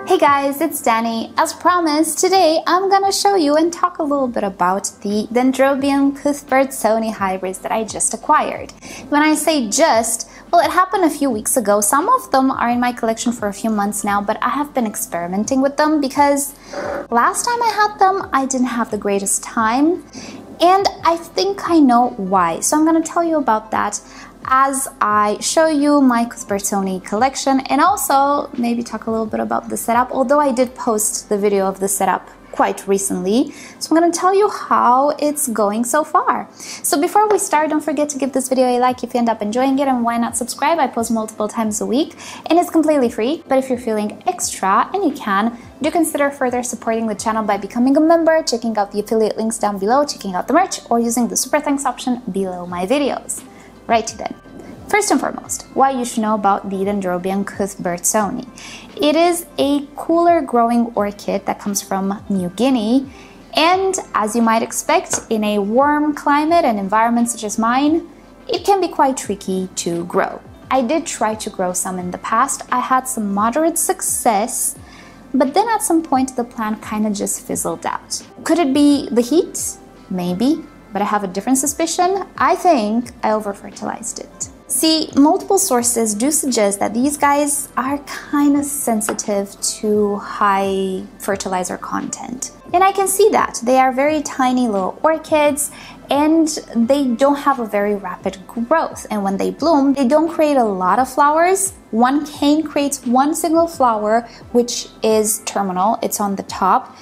Hey guys, it's Danny. As promised, today I'm gonna show you and talk a little bit about the Dendrobium cuthbertsonii hybrids that I just acquired. When I say just, well, it happened a few weeks ago. Some of them are in my collection for a few months now, but I have been experimenting with them because last time I had them, I didn't have the greatest time, and I think I know why. So I'm gonna tell you about that as I show you my cuthbertsonii collection, and also maybe talk a little bit about the setup, although I did post the video of the setup quite recently. So I'm going to tell you how it's going so far. So before we start, don't forget to give this video a like if you end up enjoying it, and why not subscribe? I post multiple times a week and it's completely free, but if you're feeling extra, and you can, do consider further supporting the channel by becoming a member, checking out the affiliate links down below, checking out the merch, or using the super thanks option below my videos. Right then. First and foremost, what you should know about the Dendrobium cuthbertsonii. It is a cooler growing orchid that comes from New Guinea, and as you might expect, in a warm climate and environment such as mine, it can be quite tricky to grow. I did try to grow some in the past. I had some moderate success, but then at some point the plant kind of just fizzled out. Could it be the heat? Maybe. But I have a different suspicion. I think I over-fertilized it. See, multiple sources do suggest that these guys are kind of sensitive to high fertilizer content. And I can see that. They are very tiny little orchids, and they don't have a very rapid growth. And when they bloom, they don't create a lot of flowers. One cane creates one single flower, which is terminal. It's on the top,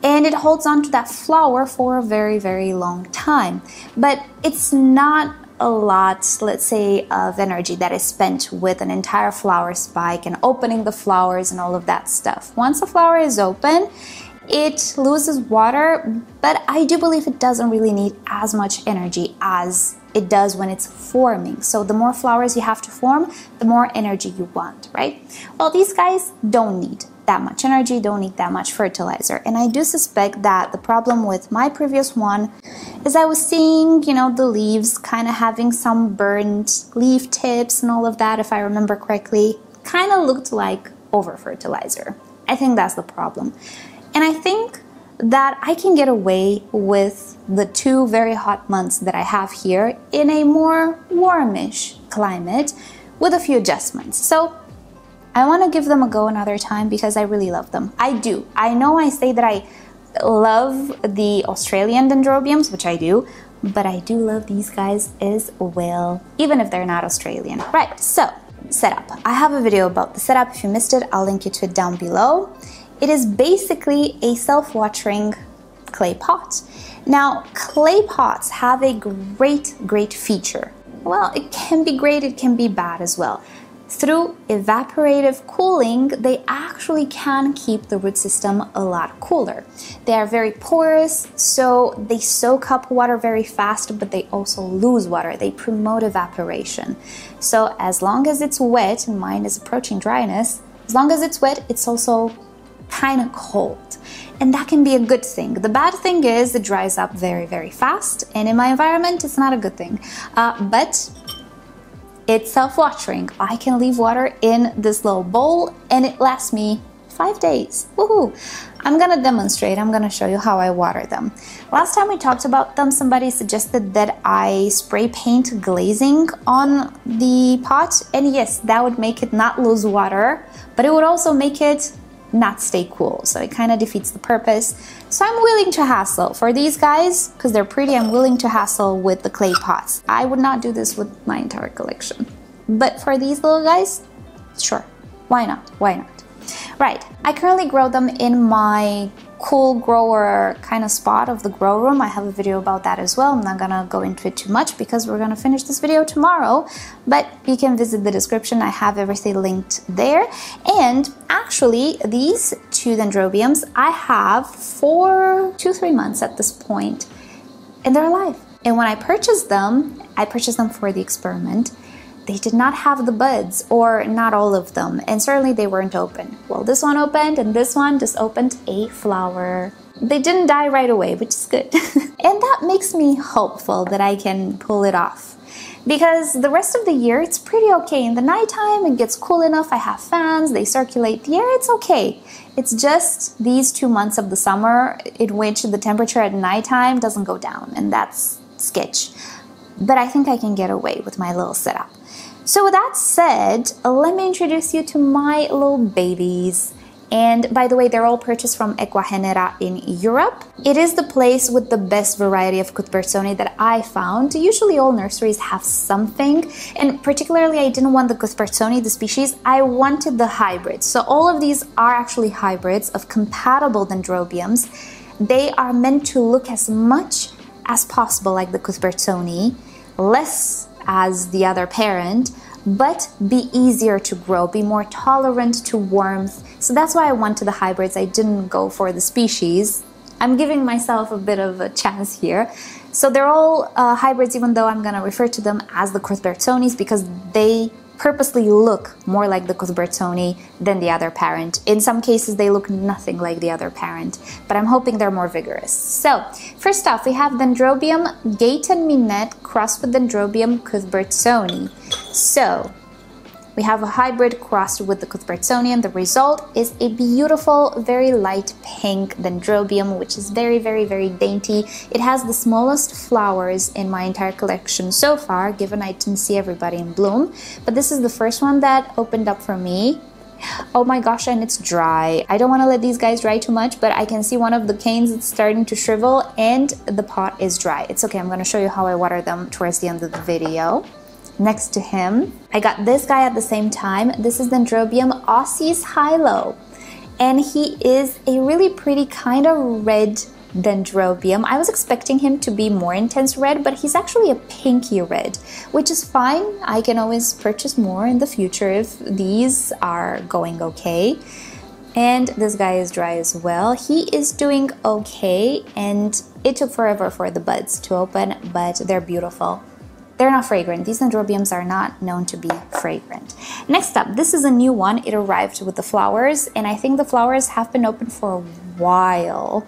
and it holds on to that flower for a very, very long time. But it's not a lot, let's say, of energy that is spent with an entire flower spike and opening the flowers and all of that stuff. Once a flower is open, it loses water, but I do believe it doesn't really need as much energy as it does when it's forming. So the more flowers you have to form, the more energy you want, right? Well, these guys don't need that much energy, don't need that much fertilizer. And I do suspect that the problem with my previous one is I was seeing, you know, the leaves kind of having some burnt leaf tips and all of that, if I remember correctly. Kind of looked like over fertilizer. I think that's the problem. And I think that I can get away with the 2 very hot months that I have here in a more warmish climate with a few adjustments. So I want to give them a go another time because I really love them. I do. I know I say that I love the Australian dendrobiums, which I do, but I do love these guys as well, even if they're not Australian. Right, so setup. I have a video about the setup. If you missed it, I'll link you to it down below. It is basically a self-watering clay pot. Now, clay pots have a great feature. Well, it can be great, it can be bad as well. Through evaporative cooling, they actually can keep the root system a lot cooler. They are very porous, so they soak up water very fast, but they also lose water. They promote evaporation. So as long as it's wet, and mine is approaching dryness, as long as it's wet, it's also kind of cold. And that can be a good thing. The bad thing is it dries up very, very fast, and in my environment, it's not a good thing. But it's self-watering. I can leave water in this little bowl and it lasts me 5 days. Woohoo! I'm gonna demonstrate. I'm gonna show you how I water them. Last time we talked about them, somebody suggested that I spray paint glazing on the pot, and yes, that would make it not lose water, but it would also make it not stay cool, so it kind of defeats the purpose. So I'm willing to hassle. For these guys, because they're pretty, I'm willing to hassle with the clay pots. I would not do this with my entire collection. But for these little guys, sure, why not? Why not? Right, I currently grow them in my cool grower kind of spot of the grow room. I have a video about that as well. I'm not gonna go into it too much because we're gonna finish this video tomorrow, but you can visit the description. I have everything linked there. And actually, these 2 dendrobiums I have for 2-3 months at this point, and they're alive. And when I purchased them for the experiment. They did not have the buds, or not all of them, and certainly they weren't open. Well, this one opened, and this one just opened a flower. They didn't die right away, which is good. And that makes me hopeful that I can pull it off. because the rest of the year it's pretty okay. In the nighttime it gets cool enough, I have fans, they circulate the air, it's okay. It's just these 2 months of the summer in which the temperature at nighttime doesn't go down, and that's sketch. But I think I can get away with my little setup. So with that said, let me introduce you to my little babies. And by the way, they're all purchased from Equagenera in Europe. It is the place with the best variety of cuthbertsonii that I found. Usually all nurseries have something, and particularly I didn't want the cuthbertsonii, the species, I wanted the hybrids. So all of these are actually hybrids of compatible dendrobiums. They are meant to look as much as possible like the cuthbertsonii, less as the other parent, but be easier to grow, be more tolerant to warmth. So that's why I went to the hybrids. I didn't go for the species. I'm giving myself a bit of a chance here. So they're all hybrids, even though I'm gonna refer to them as the cuthbertsonis because they purposely look more like the cuthbertsonii than the other parent. In some cases they look nothing like the other parent, but I'm hoping they're more vigorous. So first off, we have Dendrobium Gate and Minette crossed with Dendrobium cuthbertsonii. So we have a hybrid crossed with the cuthbertsonii, and the result is a beautiful, very light pink dendrobium, which is very, very, very dainty. It has the smallest flowers in my entire collection so far, given I didn't see everybody in bloom. But this is the first one that opened up for me. Oh my gosh, and it's dry. I don't want to let these guys dry too much, but I can see one of the canes is starting to shrivel and the pot is dry. It's okay, I'm going to show you how I water them towards the end of the video. Next to him, I got this guy at the same time. This is Dendrobium Aussie's High-Low, and he is a really pretty kind of red dendrobium. I was expecting him to be more intense red, but he's actually a pinky red, which is fine. I can always purchase more in the future if these are going okay. And this guy is dry as well. He is doing okay, and it took forever for the buds to open, but they're beautiful. They're not fragrant. These dendrobiums are not known to be fragrant. Next up, this is a new one. It arrived with the flowers, and I think the flowers have been open for a while.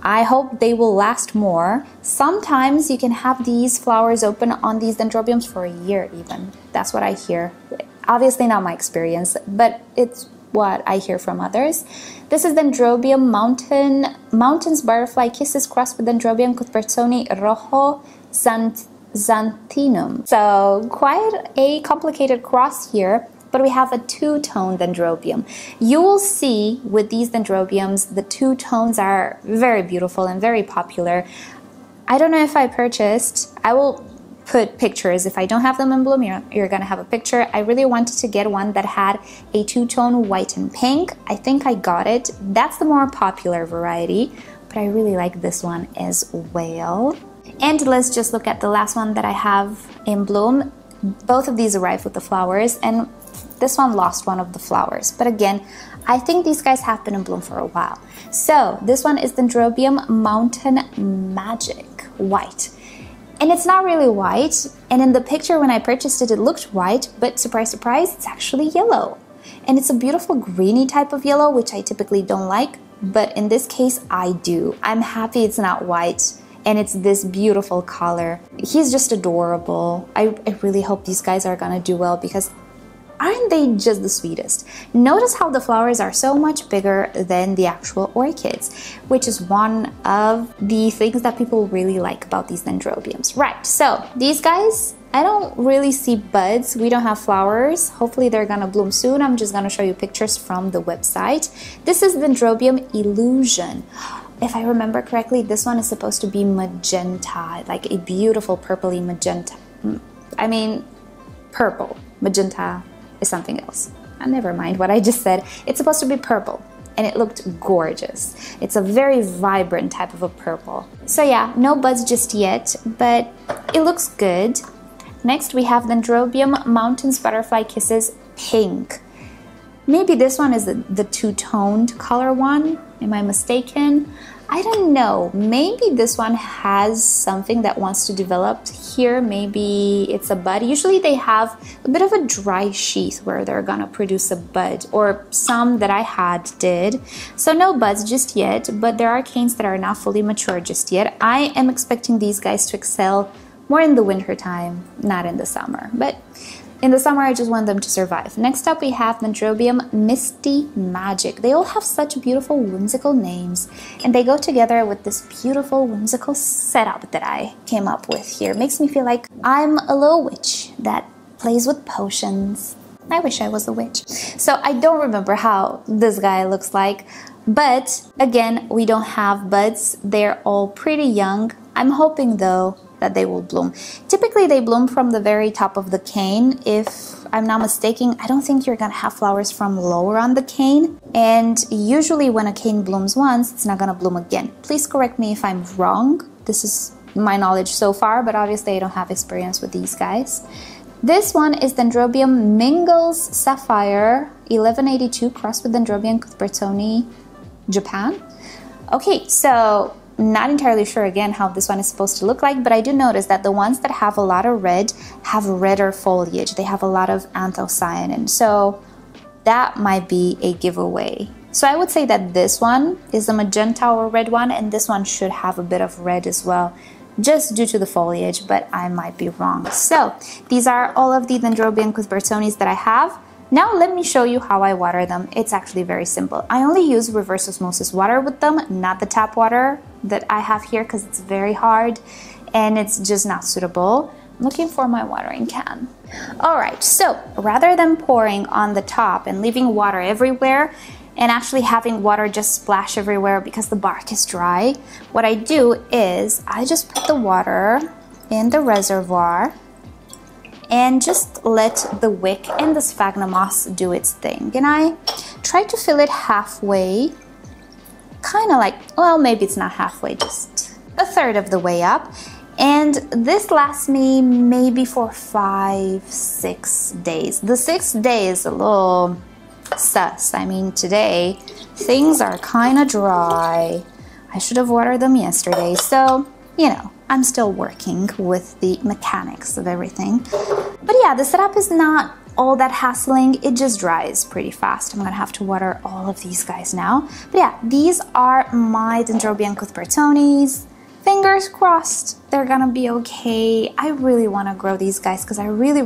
I hope they will last more. Sometimes you can have these flowers open on these dendrobiums for a year even. That's what I hear. Obviously not my experience, but it's what I hear from others. This is Dendrobium Mountain's Butterfly Kisses crossed with Dendrobium cuthbertsonii Rojo Xanthinum. So quite a complicated cross here, but we have a two-tone dendrobium. You will see with these dendrobiums, the two tones are very beautiful and very popular. I don't know if I purchased, I will put pictures. If I don't have them in bloom, you're gonna have a picture. I really wanted to get one that had a two-tone white and pink. I think I got it. That's the more popular variety, but I really like this one as well. And let's just look at the last one that I have in bloom. Both of these arrived with the flowers, and this one lost one of the flowers. But again, I think these guys have been in bloom for a while. So this one is Dendrobium Mountain Magic, white. And it's not really white, and in the picture when I purchased it, it looked white, but surprise, surprise, it's actually yellow. And it's a beautiful greeny type of yellow, which I typically don't like, but in this case, I do. I'm happy it's not white, and it's this beautiful color. He's just adorable. I really hope these guys are gonna do well, because aren't they just the sweetest? Notice how the flowers are so much bigger than the actual orchids, which is one of the things that people really like about these dendrobiums. Right, so these guys, I don't really see buds. We don't have flowers. Hopefully they're gonna bloom soon. I'm just gonna show you pictures from the website. This is Dendrobium Illusion. If I remember correctly, this one is supposed to be magenta, like a beautiful purpley magenta. I mean, purple. Magenta is something else. Never mind what I just said. It's supposed to be purple, and it looked gorgeous. It's a very vibrant type of a purple. So yeah, no buds just yet, but it looks good. Next, we have Dendrobium Mountain's Butterfly Kisses Pink. Maybe this one is the two-toned color one. Am I mistaken? I don't know. Maybe this one has something that wants to develop here. Maybe it's a bud. Usually they have a bit of a dry sheath where they're gonna produce a bud, or some that I had did. So no buds just yet, but there are canes that are not fully mature just yet. I am expecting these guys to excel more in the winter time, not in the summer. But in the summer, I just want them to survive. Next up, we have Dendrobium Misty Magic. They all have such beautiful, whimsical names, and they go together with this beautiful, whimsical setup that I came up with here. Makes me feel like I'm a little witch that plays with potions. I wish I was a witch. So I don't remember how this guy looks like, but again, we don't have buds. They're all pretty young. I'm hoping though that they will bloom. Typically they bloom from the very top of the cane. If I'm not mistaken, I don't think you're gonna have flowers from lower on the cane. And usually when a cane blooms once, it's not gonna bloom again. Please correct me if I'm wrong. This is my knowledge so far, but obviously I don't have experience with these guys. This one is Dendrobium Mingle's Sapphire 1182 crossed with Dendrobium cuthbertsonii, Japan. Okay, so not entirely sure again how this one is supposed to look like, but I do notice that the ones that have a lot of red have redder foliage. They have a lot of anthocyanin, so that might be a giveaway. So I would say that this one is the magenta or red one, and this one should have a bit of red as well, just due to the foliage, but I might be wrong. So these are all of the Dendrobium cuthbertsonis that I have. Now let me show you how I water them. It's actually very simple. I only use reverse osmosis water with them, not the tap water that I have here because it's very hard and it's just not suitable. I'm looking for my watering can. All right, so rather than pouring on the top and leaving water everywhere and actually having water just splash everywhere because the bark is dry, what I do is I just put the water in the reservoir and just let the wick and the sphagnum moss do its thing. And I try to fill it halfway, kind of like, well, maybe it's not halfway, just a third of the way up. And this lasts me maybe for 5-6 days. The 6th day is a little sus. I mean, today things are kind of dry. I should have watered them yesterday. So, you know, I'm still working with the mechanics of everything. But yeah, the setup is not all that hassling. It just dries pretty fast. I'm gonna have to water all of these guys now. But yeah, these are my Dendrobium cuthbertsonis. Fingers crossed they're gonna be okay. I really want to grow these guys because I really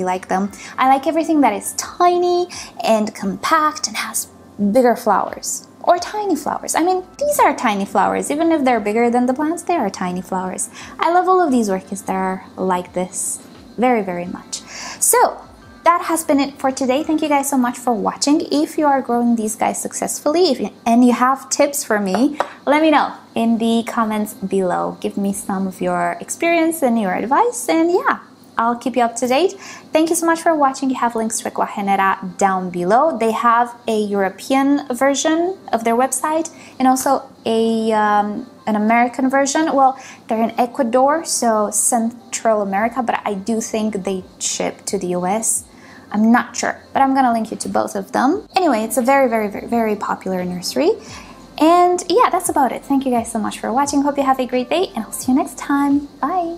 like them. I like everything that is tiny and compact and has bigger flowers or tiny flowers. I mean, these are tiny flowers. Even if they're bigger than the plants, they are tiny flowers. I love all of these orchids that are like this very much. So that has been it for today. Thank you guys so much for watching. If you are growing these guys successfully and you have tips for me, let me know in the comments below. Give me some of your experience and your advice, and yeah, I'll keep you up to date. Thank you so much for watching. You have links to Aquagenera down below. They have a European version of their website and also an American version. Well, they're in Ecuador, so Central America, but I do think they ship to the US. I'm not sure, but I'm gonna link you to both of them. Anyway, it's a very popular nursery. And yeah, that's about it. Thank you guys so much for watching. Hope you have a great day, and I'll see you next time. Bye.